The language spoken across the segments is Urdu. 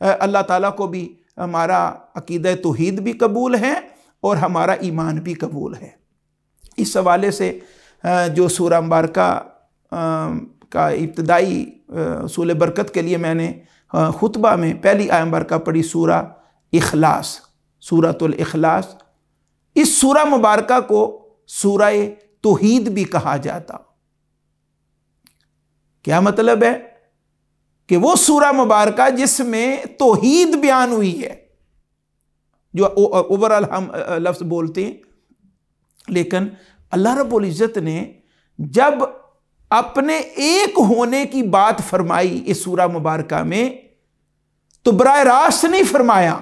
اللہ تعالیٰ کو بھی ہمارا عقیدہ توحید بھی قبول ہے اور ہمارا ایمان بھی قبول ہے۔ اس حوالے سے جو سورہ مبارکہ کا ابتدائی حصول برکت کے لیے میں نے خطبہ میں پہلی آیت مبارکہ پڑھی، سورہ اخلاص، سورۃ الاخلاص۔ اس سورہ مبارکہ کو سورہ توحید بھی کہا جاتا۔ کیا مطلب ہے؟ کہ وہ سورہ مبارکہ جس میں توحید بیان ہوئی ہے، جو اوورال ہم لفظ بولتے ہیں، لیکن اللہ رب العزت نے جب اپنے ایک ہونے کی بات فرمائی اس سورہ مبارکہ میں تو براہ راست نہیں فرمایا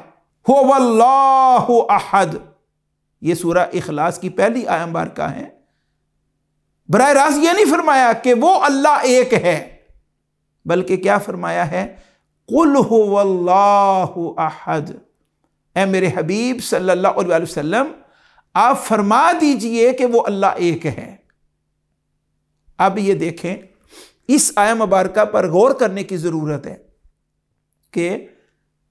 هو اللہ احد۔ یہ سورہ اخلاص کی پہلی آیت مبارکہ ہے۔ براہ راست یہ نہیں فرمایا کہ وہ اللہ ایک ہے، بلکہ کیا فرمایا ہے؟ قل هو اللہ احد۔ اے میرے حبیب صلی اللہ علیہ وسلم، آپ فرما دیجئے کہ وہ اللہ ایک ہے۔ اب یہ دیکھیں، اس آیت مبارکہ پر غور کرنے کی ضرورت ہے کہ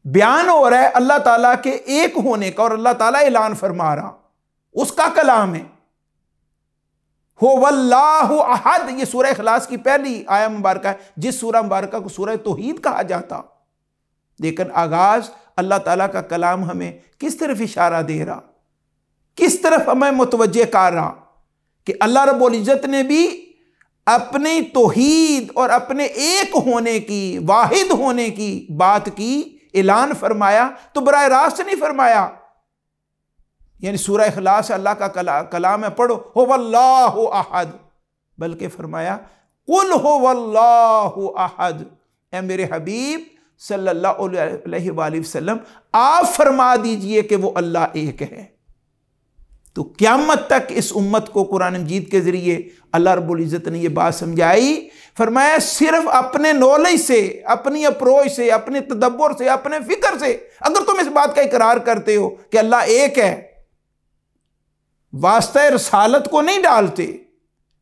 بیان ہو رہا ہے اللہ تعالیٰ کے ایک ہونے کا، اور اللہ تعالیٰ اعلان فرما رہا، اس کا کلام ہے۔ هو اللہ احد، یہ سورہ اخلاص کی پہلی آیت مبارکہ ہے، جس سورہ مبارکہ کو سورہ توحید کہا جاتا، لیکن آغاز اللہ تعالیٰ کا کلام ہمیں کس طرف اشارہ دے رہا، کس طرف ہمیں متوجہ کر رہا کہ اللہ رب العزت نے بھی اپنی توحید اور اپنے ایک ہونے کی، واحد ہونے کی بات کی اعلان فرمایا، تو براہ راست نہیں فرمایا یعنی سورہ اخلاص اللہ کا کلام ہے پڑھو هو اللہ احد، بلکہ فرمایا قل هو اللہ احد۔ اے میرے حبیب صلی اللہ علیہ وآلہ وسلم، آپ فرما دیجئے کہ وہ اللہ ایک ہے۔ تو قیامت تک اس امت کو قرآن مجید کے ذریعے اللہ رب العزت نے یہ بات سمجھائی، فرمایا صرف اپنے نالج سے، اپنی اپروچ سے، اپنے تدبر سے، اپنے فکر سے اگر تم اس بات کا اقرار کرتے ہو کہ اللہ ایک ہے، واسطہ رسالت کو نہیں ڈالتے،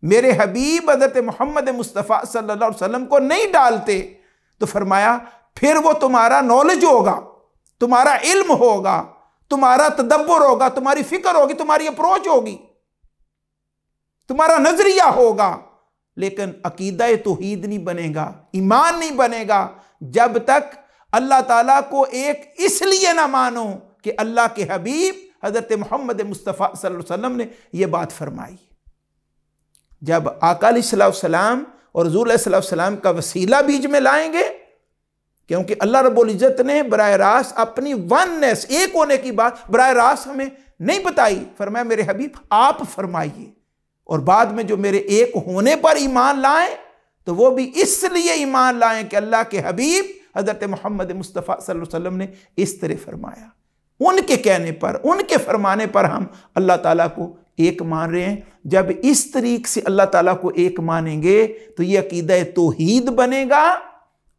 میرے حبیب حضرت محمد مصطفیٰ صلی اللہ علیہ وسلم کو نہیں ڈالتے، تو فرمایا پھر وہ تمہارا نالج ہوگا، تمہارا علم ہوگا، تمہارا تدبر ہوگا، تمہاری فکر ہوگی، تمہاری اپروچ ہوگی، تمہارا نظریہ ہوگا، لیکن عقیدہ توحید نہیں بنے گا، ایمان نہیں بنے گا جب تک اللہ تعالیٰ کو ایک اس لیے نہ مانو کہ اللہ کے حبیب حضرت محمد مصطفیٰ صلی اللہ علیہ وسلم نے یہ بات فرمائی۔ جب آقا علیہ السلام اور حضور علیہ السلام کا وسیلہ بیچ میں لائیں گے، کیونکہ اللہ رب العزت نے براہ راست اپنی وننس، ایک ہونے کی بات براہ راست ہمیں نہیں بتائی، فرمایا میرے حبیب آپ فرمائیے، اور بعد میں جو میرے ایک ہونے پر ایمان لائیں تو وہ بھی اس لیے ایمان لائیں کہ اللہ کے حبیب حضرت محمد مصطفیٰ صلی اللہ علیہ وسلم نے اس طرح فرمایا۔ ان کے کہنے پر، ان کے فرمانے پر ہم اللہ تعالیٰ کو ایک مان رہے ہیں۔ جب اس طریق سے اللہ تعالیٰ کو ایک مانیں گے تو یہ عقیدہ توحید بنے گا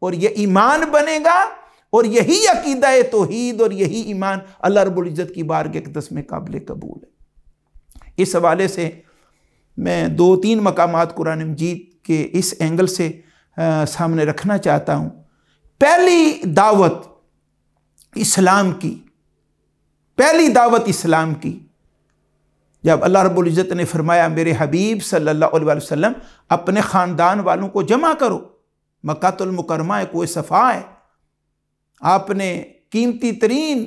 اور یہ ایمان بنے گا، اور یہی عقیدہ توحید اور یہی ایمان اللہ رب العزت کی بارگاہ اقدس میں قابل قبول ہے۔ اس حوالے سے میں 2-3 مقامات قرآن مجید کے اس اینگل سے سامنے رکھنا چاہتا ہوں۔ پہلی دعوت اسلام کی، پہلی دعوت اسلام کی، جب اللہ رب العزت نے فرمایا میرے حبیب صلی اللہ علیہ وسلم اپنے خاندان والوں کو جمع کرو، مکہ المکرمہ ہے، کوئی صفا ہے، آپ نے قیمتی ترین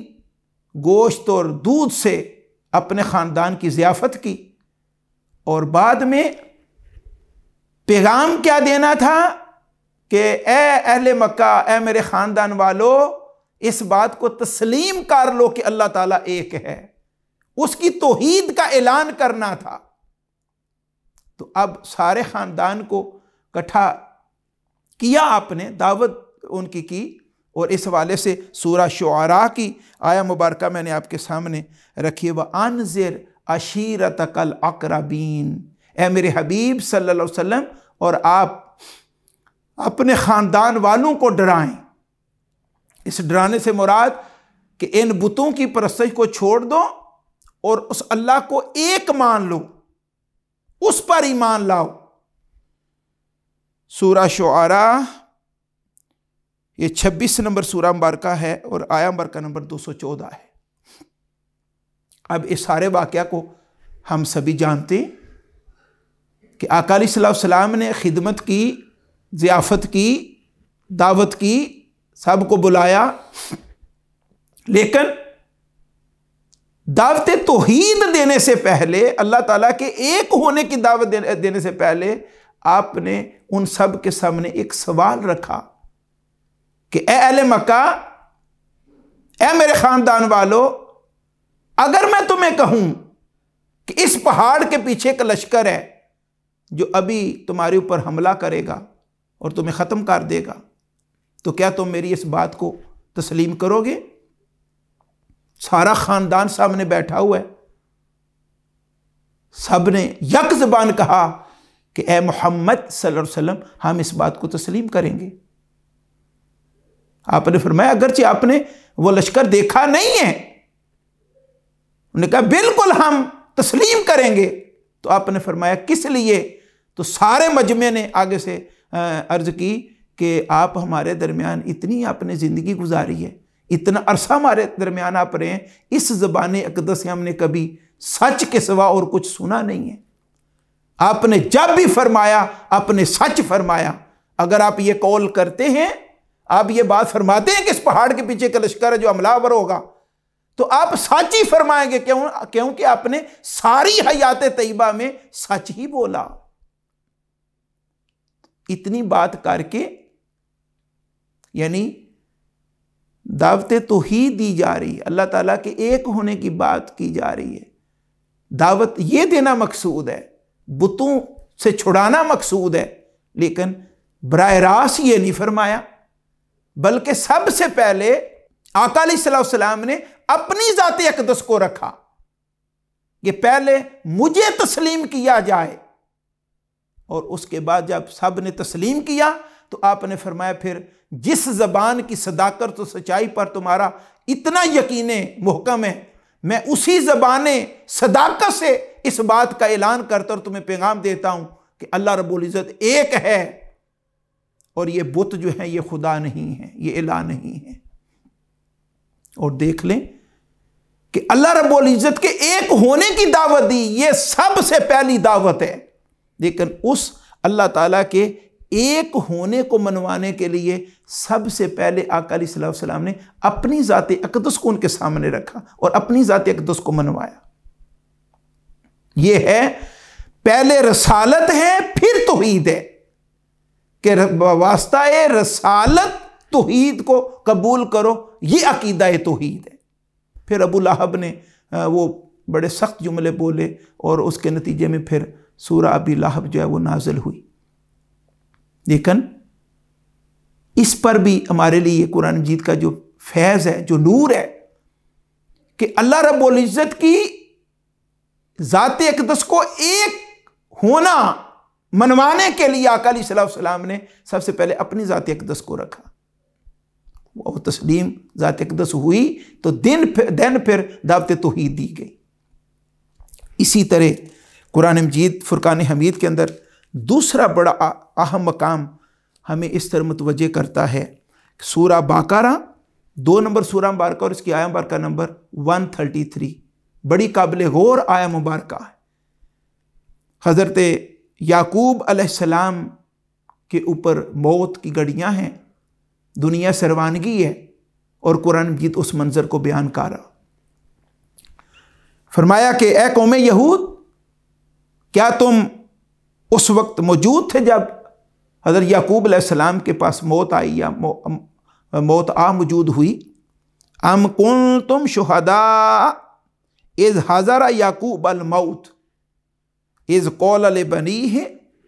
گوشت اور دودھ سے اپنے خاندان کی ضیافت کی، اور بعد میں پیغام کیا دینا تھا کہ اے اہل مکہ، اے میرے خاندان والو، اس بات کو تسلیم کر لو کہ اللہ تعالیٰ ایک ہے، اس کی توحید کا اعلان کرنا تھا۔ تو اب سارے خاندان کو اکٹھا کیا، آپ نے دعوت ان کی، اور اس حوالے سے سورہ شعراء کی آیہ مبارکہ میں نے آپ کے سامنے رکھی، وَأَنذِرْ عَشِيرَتَكَ الْأَقْرَبِينَ، اے میرے حبیب صلی اللہ علیہ وسلم، اور آپ اپنے خاندان والوں کو ڈرائیں۔ اس ڈرانے سے مراد کہ ان بتوں کی پرستش کو چھوڑ دو اور اس اللہ کو ایک مان لو، اس پر ایمان لاؤ۔ سورہ شعراء یہ 26 نمبر سورہ مبارکہ ہے اور آیا مبارکہ نمبر 214 ہے۔ اب اس سارے واقعہ کو ہم سبھی جانتے ہیں کہ آقا علیہ الصلوۃ والسلام نے خدمت کی، ضیافت کی، دعوت کی، سب کو بلایا، لیکن دعوت توحید دینے سے پہلے، اللہ تعالیٰ کے ایک ہونے کی دعوت دینے سے پہلے آپ نے ان سب کے سامنے ایک سوال رکھا کہ اے اہل مکہ، اے میرے خاندان والو، اگر میں تمہیں کہوں کہ اس پہاڑ کے پیچھے ایک لشکر ہے جو ابھی تمہارے اوپر حملہ کرے گا اور تمہیں ختم کر دے گا، تو کیا تم میری اس بات کو تسلیم کرو گے؟ سارا خاندان سامنے بیٹھا ہوا ہے، سب نے یک زبان کہا کہ اے محمد صلی اللہ علیہ وسلم، ہم اس بات کو تسلیم کریں گے۔ آپ نے فرمایا اگرچہ آپ نے وہ لشکر دیکھا نہیں ہے، انہوں نے کہا بالکل ہم تسلیم کریں گے۔ تو آپ نے فرمایا کس لیے؟ تو سارے مجمع نے آگے سے عرض کی کہ آپ ہمارے درمیان اتنی آپ نے زندگی گزاری ہے، اتنا عرصہ ہمارے درمیان آپ رہے ہیں، اس زبان اقدس سے ہم نے کبھی سچ کے سوا اور کچھ سنا نہیں ہے۔ آپ نے جب بھی فرمایا آپ نے سچ فرمایا۔ اگر آپ یہ قول کرتے ہیں، آپ یہ بات فرماتے ہیں کہ اس پہاڑ کے پیچھے کا لشکر ہے جو حملہ آور ہوگا، تو آپ سچ ہی فرمائیں گے، کیونکہ آپ نے ساری حیات طیبہ میں سچ ہی بولا۔ اتنی بات کر کے یعنی دعوت توحید دی جا رہی ہے، اللہ تعالیٰ کے ایک ہونے کی بات کی جا رہی ہے، دعوت یہ دینا مقصود ہے، بتوں سے چھڑانا مقصود ہے، لیکن براہ راست یہ نہیں فرمایا، بلکہ سب سے پہلے آقا علیہ الصلوۃ والسلام نے اپنی ذات اقدس کو رکھا کہ پہلے مجھے تسلیم کیا جائے، اور اس کے بعد جب سب نے تسلیم کیا تو آپ نے فرمایا پھر جس زبان کی صداقت و سچائی پر تمہارا اتنا یقین محکم ہے، میں اسی زبان صداقت سے اس بات کا اعلان کرتا اور تمہیں پیغام دیتا ہوں کہ اللہ رب العزت ایک ہے، اور یہ بت جو ہیں یہ خدا نہیں ہے، یہ الہ نہیں ہے۔ اور دیکھ لیں کہ اللہ رب العزت کے ایک ہونے کی دعوت دی، یہ سب سے پہلی دعوت ہے، لیکن اس اللہ تعالیٰ کے ایک ہونے کو منوانے کے لیے سب سے پہلے آقا علیہ الصلوۃ والسلام نے اپنی ذات اقدس کو ان کے سامنے رکھا اور اپنی ذات اقدس کو منوایا۔ یہ ہے پہلے رسالت ہے پھر توحید ہے، کہ واسطہ رسالت توحید کو قبول کرو، یہ عقیدہ توحید ہے۔ پھر ابو لہب نے وہ بڑے سخت جملے بولے اور اس کے نتیجے میں پھر سورہ ابی لہب جو ہے وہ نازل ہوئی، لیکن اس پر بھی ہمارے لیے یہ قرآن مجید کا جو فیض ہے، جو نور ہے، کہ اللہ رب العزت کی ذات اقدس کو ایک ہونا منوانے کے لیے آقا علیہ الصلوۃ والسلام نے سب سے پہلے اپنی ذات اقدس کو رکھا۔ وہ تسلیم ذات اقدس ہوئی تو دن پھر دعوت توحید دی گئی۔ اسی طرح قرآن مجید فرقان حمید کے اندر دوسرا بڑا اہم مقام ہمیں اس طرح متوجہ کرتا ہے، سورہ باقرہ 2 نمبر سورہ مبارکہ اور اس کی آیہ مبارکہ نمبر 133 بڑی قابل غور آیہ مبارکہ ہے۔ حضرت یعقوب علیہ السلام کے اوپر موت کی گھڑیاں ہیں، دنیا سے روانگی ہے، اور قرآن مجید اس منظر کو بیان کر رہا۔ فرمایا کہ اے قوم یہود، کیا تم اس وقت موجود تھے جب حضرت یعقوب علیہ السلام کے پاس موت آئی یا موت موجود ہوئی؟ ام کنتم شہداء اذ حضر یعقوب الموت اذ قال لبنیہ،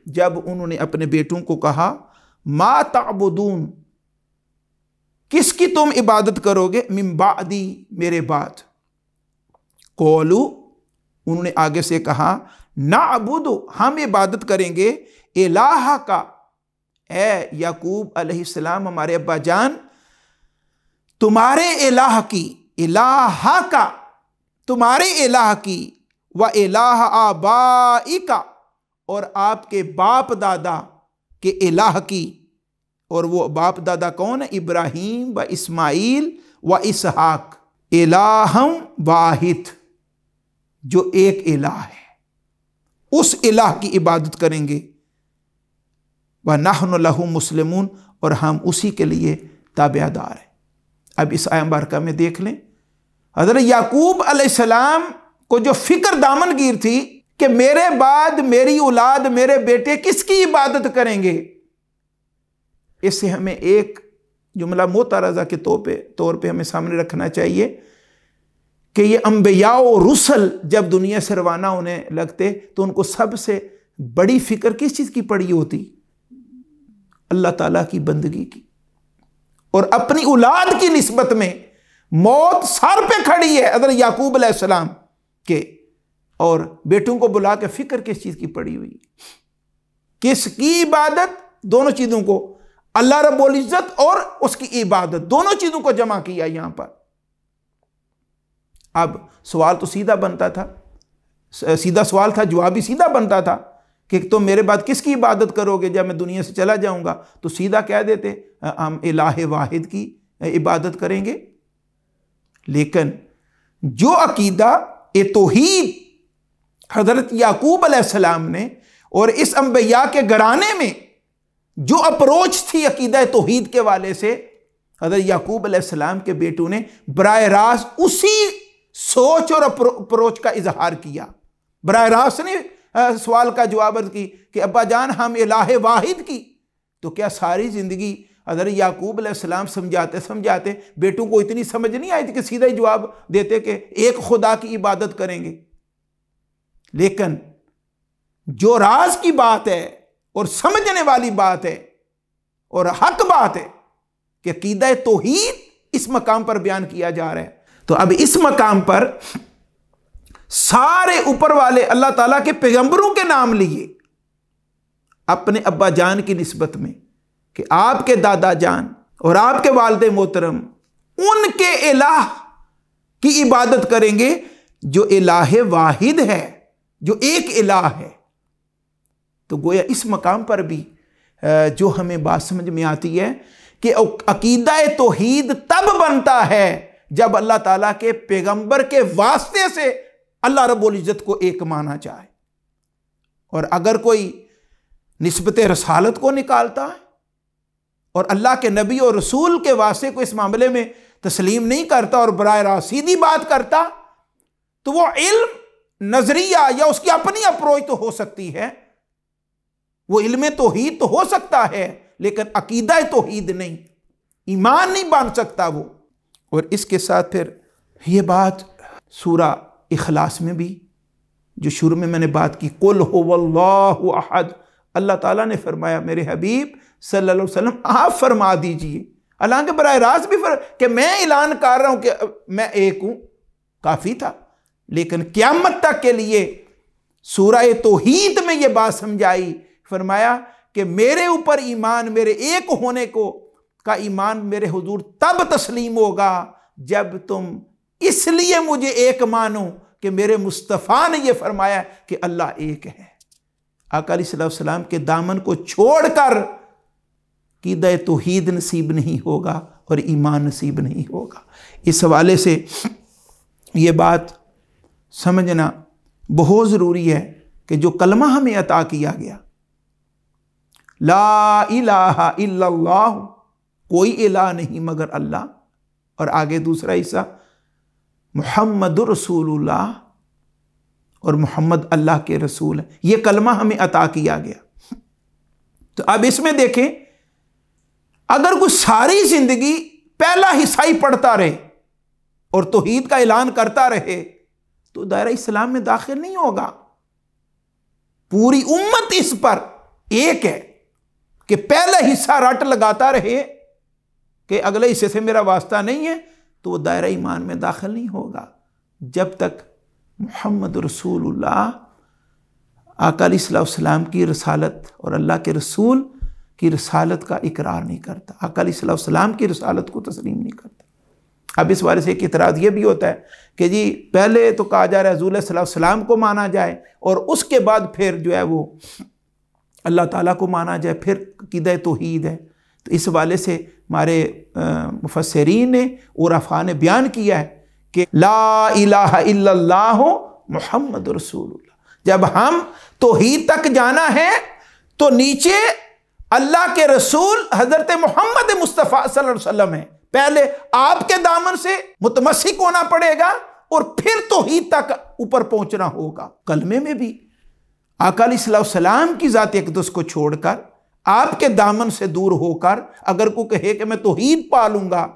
جب انہوں نے اپنے بیٹوں کو کہا ما تعبدون، کس کی تم عبادت کرو گے، من بعدی، میرے بعد، قولو، انہوں نے آگے سے کہا نعبد، ہم عبادت کریں گے، الہ کا، اے یعقوب علیہ السلام ہمارے ابا جان، تمہارے الہ کی، الہ کا، تمہارے الہ کی، و الہ آبائی کا، اور آپ کے باپ دادا کے الہ کی، اور وہ باپ دادا کون ہے؟ ابراہیم و اسماعیل و اسحاق، الہم واحد، جو ایک الہ ہے، اس الہ کی عبادت کریں گے، وَنَحْنُ لَهُ مُسْلِمُونَ، اور ہم اسی کے لیے تابع دار ہیں۔ اب اس آیت مبارکہ میں دیکھ لیں، حضرت یعقوب علیہ السلام کو جو فکر دامن گیر تھی کہ میرے بعد میری اولاد، میرے بیٹے کس کی عبادت کریں گے، اس سے ہمیں ایک جملہ معترضہ کے طور پہ ہمیں سامنے رکھنا چاہیے کہ یہ انبیاء و رسل جب دنیا سے روانہ ہونے لگتے تو ان کو سب سے بڑی فکر کس چیز کی پڑی ہوتی؟ اللہ تعالیٰ کی بندگی کی، اور اپنی اولاد کی نسبت میں موت سر پہ کھڑی ہے حضرت یعقوب علیہ السلام کے، اور بیٹوں کو بلا کے فکر کس چیز کی پڑی ہوئی؟ کس کی عبادت؟ دونوں چیزوں کو، اللہ رب العزت اور اس کی عبادت، دونوں چیزوں کو جمع کیا یہاں پر۔ اب سوال تو سیدھا بنتا تھا، سیدھا سوال تھا، جواب بھی سیدھا بنتا تھا کہ تم میرے بعد کس کی عبادت کرو گے جب میں دنیا سے چلا جاؤں گا؟ تو سیدھا کہہ دیتے ہم الہ واحد کی عبادت کریں گے۔ لیکن جو عقیدہ توحید حضرت یعقوب علیہ السلام نے اور اس انبیاء کے گھرانے میں جو اپروچ تھی عقیدہ توحید کے والے سے، حضرت یعقوب علیہ السلام کے بیٹوں نے براہ راست اسی سوچ اور اپروچ کا اظہار کیا۔ براہ راست نے سوال کا جواب کی کہ ابا جان ہم الہ واحد کی، تو کیا ساری زندگی حضرت یعقوب علیہ السلام سمجھاتے بیٹوں کو اتنی سمجھ نہیں آئی تھی کہ سیدھا ہی جواب دیتے کہ ایک خدا کی عبادت کریں گے؟ لیکن جو راز کی بات ہے اور سمجھنے والی بات ہے اور حق بات ہے کہ عقیدہ توحید اس مقام پر بیان کیا جا رہا ہے، تو اب اس مقام پر سارے اوپر والے اللہ تعالیٰ کے پیغمبروں کے نام لیے اپنے ابا جان کی نسبت میں کہ آپ کے دادا جان اور آپ کے والد محترم ان کے الہ کی عبادت کریں گے جو الہ واحد ہے، جو ایک الہ ہے۔ تو گویا اس مقام پر بھی جو ہمیں بات سمجھ میں آتی ہے کہ عقیدہ توحید تب بنتا ہے جب اللہ تعالیٰ کے پیغمبر کے واسطے سے اللہ رب العزت کو ایک مانا چاہے، اور اگر کوئی نسبت رسالت کو نکالتا ہے اور اللہ کے نبی اور رسول کے واسطے کو اس معاملے میں تسلیم نہیں کرتا اور براہ راست سیدھی بات کرتا، تو وہ علم نظریہ یا اس کی اپنی اپروچ تو ہو سکتی ہے، وہ علم توحید تو ہو سکتا ہے، لیکن عقیدہ توحید نہیں، ایمان نہیں بن سکتا وہ۔ اور اس کے ساتھ پھر یہ بات سورہ اخلاص میں بھی جو شروع میں میں نے بات کی، قل هو اللہ احد، اللہ تعالیٰ نے فرمایا میرے حبیب صلی اللہ علیہ وسلم آپ فرما دیجئے، حالانکہ براہ راست بھی کہ میں اعلان کر رہا ہوں کہ میں ایک ہوں کافی تھا، لیکن قیامت تک کے لیے سورہ توحید میں یہ بات سمجھائی، فرمایا کہ میرے اوپر ایمان، میرے ایک ہونے کا ایمان میرے حضور تب تسلیم ہوگا جب تم اس لیے مجھے ایک مانو کہ میرے مصطفیٰ نے یہ فرمایا کہ اللہ ایک ہے۔ آقا علیہ السلام کے دامن کو چھوڑ کر عقیدہ توحید نصیب نہیں ہوگا اور ایمان نصیب نہیں ہوگا۔ اس حوالے سے یہ بات سمجھنا بہت ضروری ہے کہ جو کلمہ ہمیں عطا کیا گیا، لا الہ الا اللہ، کوئی الہ نہیں مگر اللہ، اور آگے دوسرا حصہ محمد رسول اللہ، اور محمد اللہ کے رسول ہے، یہ کلمہ ہمیں عطا کیا گیا۔ تو اب اس میں دیکھیں، اگر کوئی ساری زندگی پہلا حصہ ہی پڑھتا رہے اور توحید کا اعلان کرتا رہے تو دائرہ اسلام میں داخل نہیں ہوگا۔ پوری امت اس پر ایک ہے کہ پہلا حصہ رٹ لگاتا رہے کہ اگلے حصے سے میرا واسطہ نہیں ہے تو وہ دائرہ ایمان میں داخل نہیں ہوگا جب تک محمد رسول اللہ، آقا علیہ السلام کی رسالت اور اللہ کے رسول کی رسالت کا اقرار نہیں کرتا، آقا علیہ السلام کی رسالت کو تسلیم نہیں کرتا۔ اب اس بارے سے ایک اعتراض یہ بھی ہوتا ہے کہ جی پہلے تو کہا جا رہا ہے حضور صلی اللہ علیہ وسلم کو مانا جائے اور اس کے بعد پھر جو ہے وہ اللہ تعالیٰ کو مانا جائے، پھر عقیدہ توحید ہے۔ تو اس حوالے سے ہمارے مفسرین نے عرفاء نے بیان کیا ہے کہ لا الہ الا اللہ محمد رسول اللہ. جب ہم توحید تک جانا ہے تو نیچے اللہ کے رسول حضرت محمد مصطفیٰ صلی اللہ علیہ وسلم ہیں. پہلے آپ کے دامن سے متمسک ہونا پڑے گا اور پھر توحید تک اوپر پہنچنا ہوگا. کلمے میں بھی آقا علیہ السلام کی ذات اقدس کو چھوڑ کر آپ کے دامن سے دور ہو کر اگر کوئی کہے کہ میں توحید پا لوں گا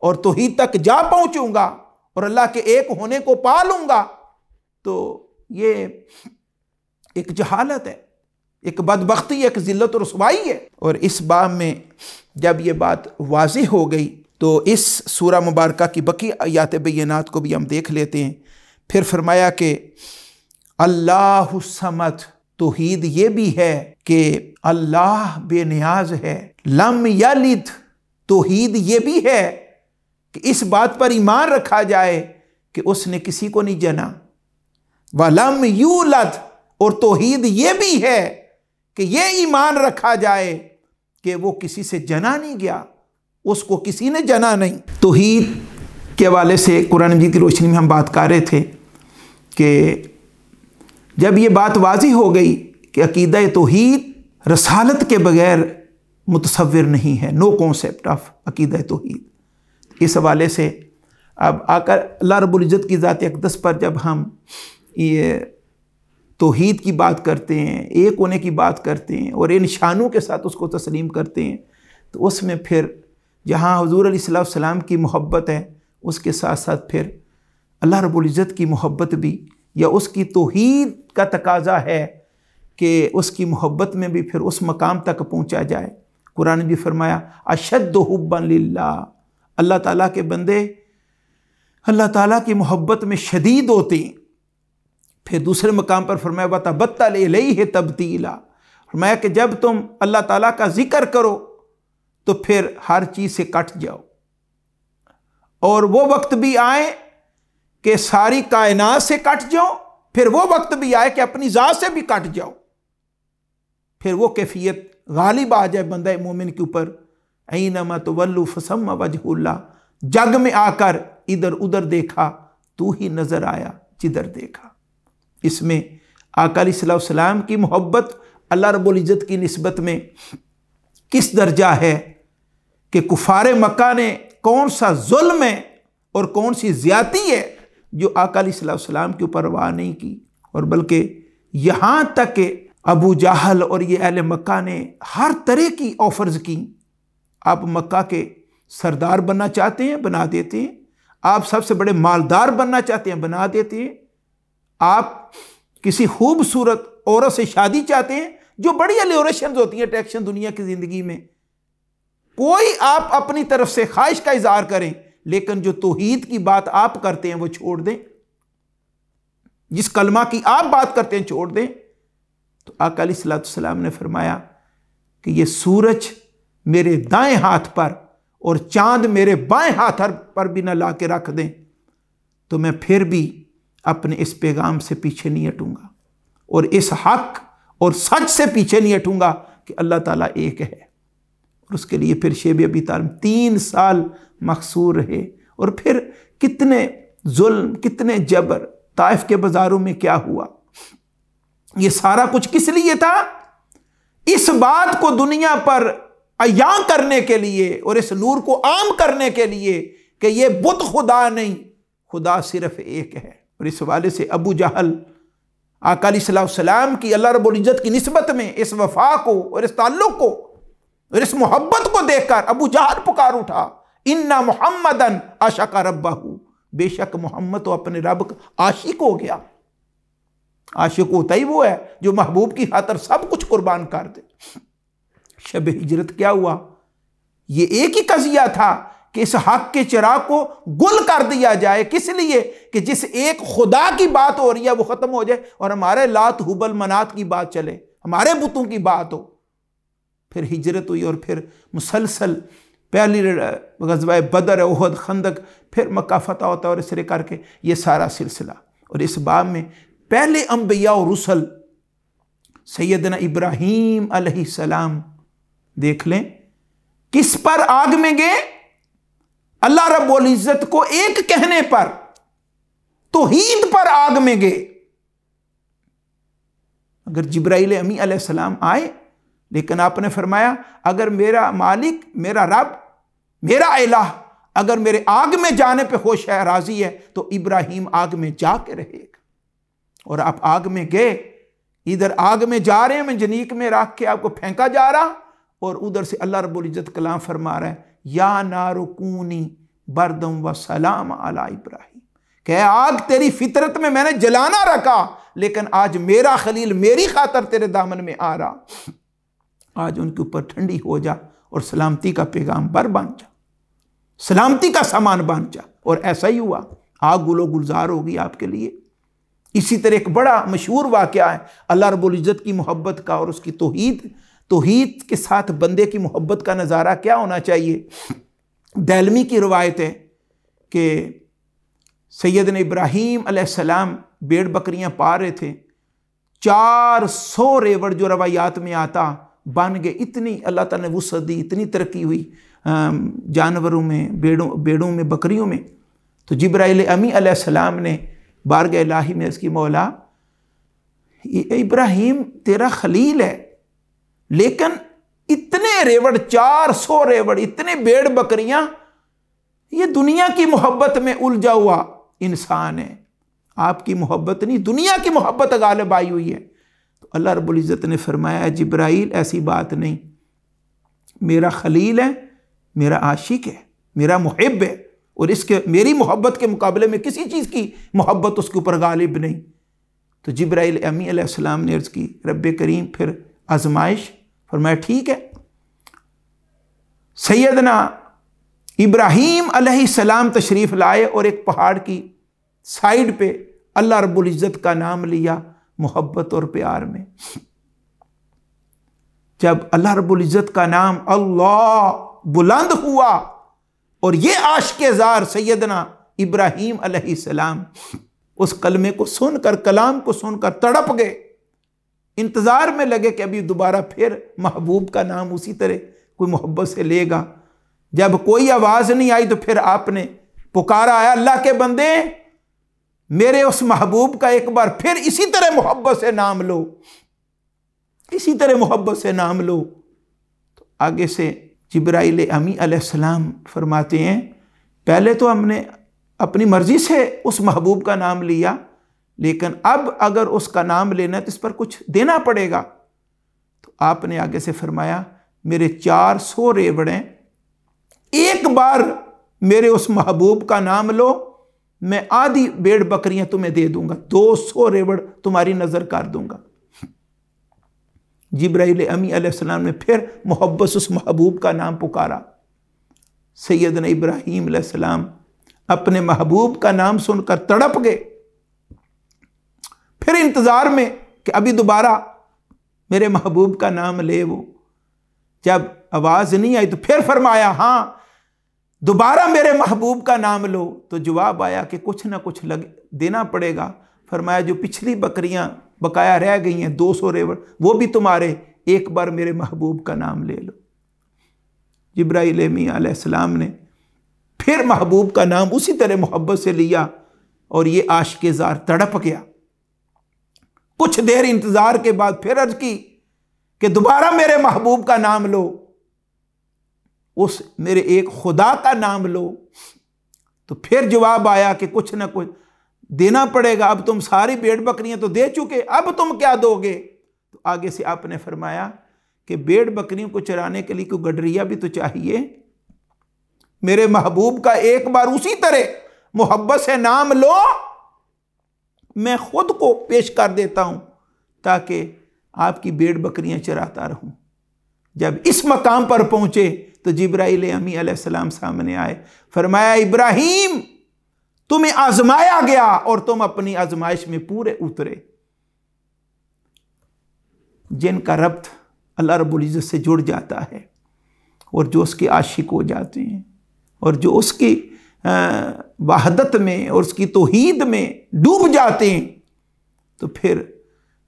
اور توحید تک جا پہنچوں گا اور اللہ کے ایک ہونے کو پا لوں گا, تو یہ ایک جہالت ہے, ایک بدبختی, ایک ذلت و رسوائی ہے. اور اس باب میں جب یہ بات واضح ہو گئی تو اس سورہ مبارکہ کی بقی آیات بینات کو بھی ہم دیکھ لیتے ہیں. پھر فرمایا کہ اللہ الصمد, توحید یہ بھی ہے کہ اللہ بے نیاز ہے. لم یلد, توحید یہ بھی ہے کہ اس بات پر ایمان رکھا جائے کہ اس نے کسی کو نہیں جنا. وَلَمْ يُولَدْ, اور توحید یہ بھی ہے کہ یہ ایمان رکھا جائے کہ وہ کسی سے جنا نہیں گیا, اس کو کسی نے جنا نہیں. توحید کے حوالے سے قرآن مجید کی روشنی میں ہم بات کر رہے تھے کہ جب یہ بات واضح ہو گئی کہ عقیدہ توحید رسالت کے بغیر متصور نہیں ہے, نو کانسیپٹ آف عقیدہ توحید. اس حوالے سے اب آ کر اللہ رب العزت کی ذات اقدس پر جب ہم یہ توحید کی بات کرتے ہیں, ایک ہونے کی بات کرتے ہیں اور ان شانوں کے ساتھ اس کو تسلیم کرتے ہیں, تو اس میں پھر جہاں حضور علیہ السلام کی محبت ہے اس کے ساتھ ساتھ پھر اللہ رب العزت کی محبت بھی یا اس کی توحید کا تقاضا ہے کہ اس کی محبت میں بھی پھر اس مقام تک پہنچا جائے. قرآن نے بھی فرمایا اشد حبا للہ, اللہ تعالیٰ کے بندے اللہ تعالیٰ کی محبت میں شدید ہوتے ہیں. پھر دوسرے مقام پر فرمایا وَتَبَتَّلْ إِلَيْهِ تَبْتِيلًا, فرمایا کہ جب تم اللہ تعالیٰ کا ذکر کرو تو پھر ہر چیز سے کٹ جاؤ, اور وہ وقت بھی آئے کہ ساری کائنات سے کٹ جاؤ, پھر وہ وقت بھی آئے کہ اپنی ذات سے بھی کٹ جاؤ, پھر وہ کیفیت غالب آ جائے بندہ مومن کے اوپر. اینما تولوا فثم وجہ اللہ, جگ میں آ کر ادھر ادھر دیکھا تو ہی نظر آیا جدھر دیکھا. اس میں آقا علیہ السلام کی محبت اللہ رب العزت کی نسبت میں کس درجہ ہے کہ کفار مکہ نے کون سا ظلم ہے اور کون سی زیادتی ہے جو آقا علیہ السلام کے اوپر روا نہیں کی, اور بلکہ یہاں تک کہ ابو جہل اور یہ اہل مکہ نے ہر طرح کی آفرز کی. آپ مکہ کے سردار بننا چاہتے ہیں بنا دیتے ہیں, آپ سب سے بڑے مالدار بننا چاہتے ہیں بنا دیتے ہیں, آپ کسی خوبصورت عورت سے شادی چاہتے ہیں, جو بڑی الیوریشنز ہوتی ہیں اٹریکشن دنیا کی زندگی میں, کوئی آپ اپنی طرف سے خواہش کا اظہار کریں, لیکن جو توحید کی بات آپ کرتے ہیں وہ چھوڑ دیں, جس کلمہ کی آپ بات کرتے ہیں چھوڑ دیں. تو آقا علیہ السلام نے فرمایا کہ یہ سورج میرے دائیں ہاتھ پر اور چاند میرے بائیں ہاتھ پر بھی نہ لا کے رکھ دیں تو میں پھر بھی اپنے اس پیغام سے پیچھے نہیں ہٹوں گا, اور اس حق اور سچ سے پیچھے نہیں ہٹوں گا کہ اللہ تعالیٰ ایک ہے. اور اس کے لیے پھر شیب ابی طالب 3 سال مقصور رہے, اور پھر کتنے ظلم کتنے جبر, طائف کے بازاروں میں کیا ہوا. یہ سارا کچھ کس لیے تھا؟ اس بات کو دنیا پر عیاں کرنے کے لیے اور اس نور کو عام کرنے کے لیے کہ یہ بت خدا نہیں, خدا صرف ایک ہے. اور اس حوالے سے ابو جہل آقا علیہ السلام کی اللہ رب العزت کی نسبت میں اس وفا کو اور اس تعلق کو اور اس محبت کو دیکھ کر ابو جہل پکار اٹھا اِنَّ مُحَمَّدًا عَشَقَ رَبَّهُ, بے شک محمد تو اپنے رب کا عاشق ہو گیا. عاشق ہوتا ہی وہ ہے جو محبوب کی خاطر سب کچھ قربان کر دے. شب ہجرت کیا ہوا؟ یہ ایک ہی قضیہ تھا کہ اس حق کے چراغ کو گل کر دیا جائے. کس لیے؟ کہ جس ایک خدا کی بات ہو رہی ہے وہ ختم ہو جائے اور ہمارے لات حبل منات کی بات چلے, ہمارے بتوں کی بات ہو. پھر ہجرت ہوئی اور پھر مسلسل پہلی غزوہ بدر, احد, خندق, پھر مکہ فتح ہوتا اور اس طرح کر کے یہ سارا سلسلہ. اور اس باب میں پہلے انبیاء و رسل سیدنا ابراہیم علیہ السلام دیکھ لیں کس پر آگ میں گئے؟ اللہ رب العزت کو ایک کہنے پر، توحید پر آگ میں گئے۔ اگر جبرائیل امی علیہ السلام آئے، لیکن آپ نے فرمایا اگر میرا مالک، میرا رب، میرا الہ اگر میرے آگ میں جانے پہ خوش ہے، راضی ہے، تو ابراہیم آگ میں جا کے رہے گا۔ اور آپ آگ میں گئے، ادھر آگ میں جا رہے ہیں، منجنیق میں رکھ کے آپ کو پھینکا جا رہا، اور ادھر سے اللہ رب العزت کلام فرما رہا ہے یا نار کونی بردم و سلام علی ابراہیم، کہ آگ تیری فطرت میں نے جلانا رکھا، لیکن آج میرا خلیل میری خاطر تیرے دامن میں آ رہا، آج ان کے اوپر ٹھنڈی ہو جا اور سلامتی کا پیغام بر بن جا، سلامتی کا سامان بن جا۔ اور ایسا ہی ہوا، آگ گل و گلزار ہوگی آپ کے لیے۔ اسی طرح ایک بڑا مشہور واقعہ ہے اللہ رب العزت کی محبت کا اور اس کی توحید کے ساتھ بندے کی محبت کا نظارہ کیا ہونا چاہیے۔ دہلوی کی روایت ہے کہ سیدنا ابراہیم علیہ السلام بیڑ بکریاں پا رہے تھے، 400 ریوڑ جو روایات میں آتا بن گئے۔ اتنی اللہ تعالیٰ نے وسعت دی، اتنی ترقی ہوئی جانوروں میں، بیڑوں میں، بکریوں میں۔ تو جبرائیل امی علیہ السلام نے بارگاہ الہی میں اس کی مولا ابراہیم تیرا خلیل ہے، لیکن اتنے ریوڑ، 400 ریوڑ، اتنے بیڑ بکریاں، یہ دنیا کی محبت میں الجھا ہوا انسان ہے، آپ کی محبت نہیں، دنیا کی محبت غالب آئی ہوئی ہے۔ تو اللہ رب العزت نے فرمایا جبرائیل ایسی بات نہیں، میرا خلیل ہے، میرا عاشق ہے، میرا محب ہے، اور اس کے میری محبت کے مقابلے میں کسی چیز کی محبت اس کے اوپر غالب نہیں۔ تو جبرائیل امی علیہ السلام نے عرض کی رب کریم پھر آزمائش؟ فرمایا ٹھیک ہے۔ سیدنا ابراہیم علیہ السلام تشریف لائے اور ایک پہاڑ کی سائیڈ پہ اللہ رب العزت کا نام لیا محبت اور پیار میں۔ جب اللہ رب العزت کا نام اللہ بلند ہوا اور یہ عاشق زار سیدنا ابراہیم علیہ السلام اس کلمے کو سن کر، کلام کو سن کر تڑپ گئے، انتظار میں لگے کہ ابھی دوبارہ پھر محبوب کا نام اسی طرح کوئی محبت سے لے گا۔ جب کوئی آواز نہیں آئی تو پھر آپ نے پکارا ہے اللہ کے بندے میرے اس محبوب کا ایک بار پھر اسی طرح محبت سے نام لو، اسی طرح محبت سے نام لو۔ تو آگے سے جبرائیل امی علیہ السلام فرماتے ہیں پہلے تو ہم نے اپنی مرضی سے اس محبوب کا نام لیا، لیکن اب اگر اس کا نام لینا ہے تو اس پر کچھ دینا پڑے گا۔ تو آپ نے آگے سے فرمایا میرے 400 ریوڑیں، ایک بار میرے اس محبوب کا نام لو، میں آدھی بیڑ بکریاں تمہیں دے دوں گا، 200 ریوڑ تمہاری نظر کر دوں گا۔ جبرائیل امی علیہ السلام نے پھر محبت سے اس محبوب کا نام پکارا۔ سیدنا ابراہیم علیہ السلام اپنے محبوب کا نام سن کر تڑپ گئے، پھر انتظار میں کہ ابھی دوبارہ میرے محبوب کا نام لے وہ۔ جب آواز نہیں آئی تو پھر فرمایا ہاں دوبارہ میرے محبوب کا نام لو۔ تو جواب آیا کہ کچھ نہ کچھ دینا پڑے گا۔ فرمایا جو پچھلی بکریاں بقایا رہ گئی ہیں 200 ریوڑ وہ بھی تمہارے، ایک بار میرے محبوب کا نام لے لو۔ جبرائیل علیہ السلام نے پھر محبوب کا نام اسی طرح محبت سے لیا اور یہ عاشق زار تڑپ گیا۔ کچھ دیر انتظار کے بعد پھر عرض کی کہ دوبارہ میرے محبوب کا نام لو، اس میرے ایک خدا کا نام لو۔ تو پھر جواب آیا کہ کچھ نہ کچھ دینا پڑے گا، اب تم ساری بیڑ بکریاں تو دے چکے، اب تم کیا دو گے؟ تو آگے سے آپ نے فرمایا کہ بیڑ بکریوں کو چرانے کے لیے کوئی گڈریا بھی تو چاہیے، میرے محبوب کا ایک بار اسی طرح محبت سے نام لو، میں خود کو پیش کر دیتا ہوں تاکہ آپ کی بیڑ بکریاں چراتا رہوں۔ جب اس مقام پر پہنچے تو جبرائیل امی علیہ السلام سامنے آئے، فرمایا ابراہیم تمہیں آزمایا گیا اور تم اپنی آزمائش میں پورے اترے۔ جن کا ربط اللہ رب العزت سے جڑ جاتا ہے اور جو اس کے عاشق ہو جاتے ہیں اور جو اس کی وحدت میں اور اس کی توحید میں ڈوب جاتے ہیں، تو پھر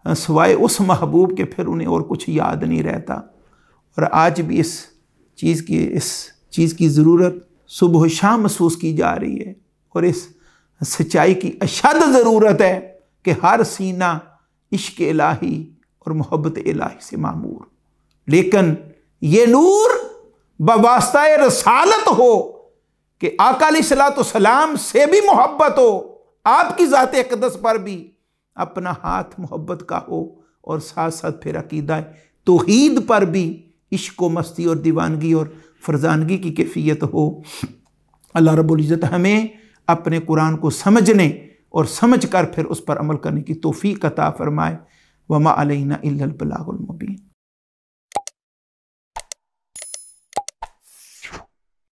سوائے اس محبوب کے پھر انہیں اور کچھ یاد نہیں رہتا۔ اور آج بھی اس اس چیز کی ضرورت صبح و شام محسوس کی جا رہی ہے، اور اس سچائی کی اشد ضرورت ہے کہ ہر سینہ عشق الہی اور محبت الہی سے معمور، لیکن یہ نور بواسطہ رسالت ہو کہ آقا علیہ السلام سے بھی محبت ہو، آپ کی ذات اقدس پر بھی اپنا ہاتھ محبت کا ہو، اور ساتھ ساتھ پھر عقیدہ توحید پر بھی عشق و مستی اور دیوانگی اور فرزانگی کی کیفیت ہو۔ اللہ رب العزت ہمیں اپنے قرآن کو سمجھنے اور سمجھ کر پھر اس پر عمل کرنے کی توفیق عطا فرمائے۔ وما علینا الا البلاغ المبین۔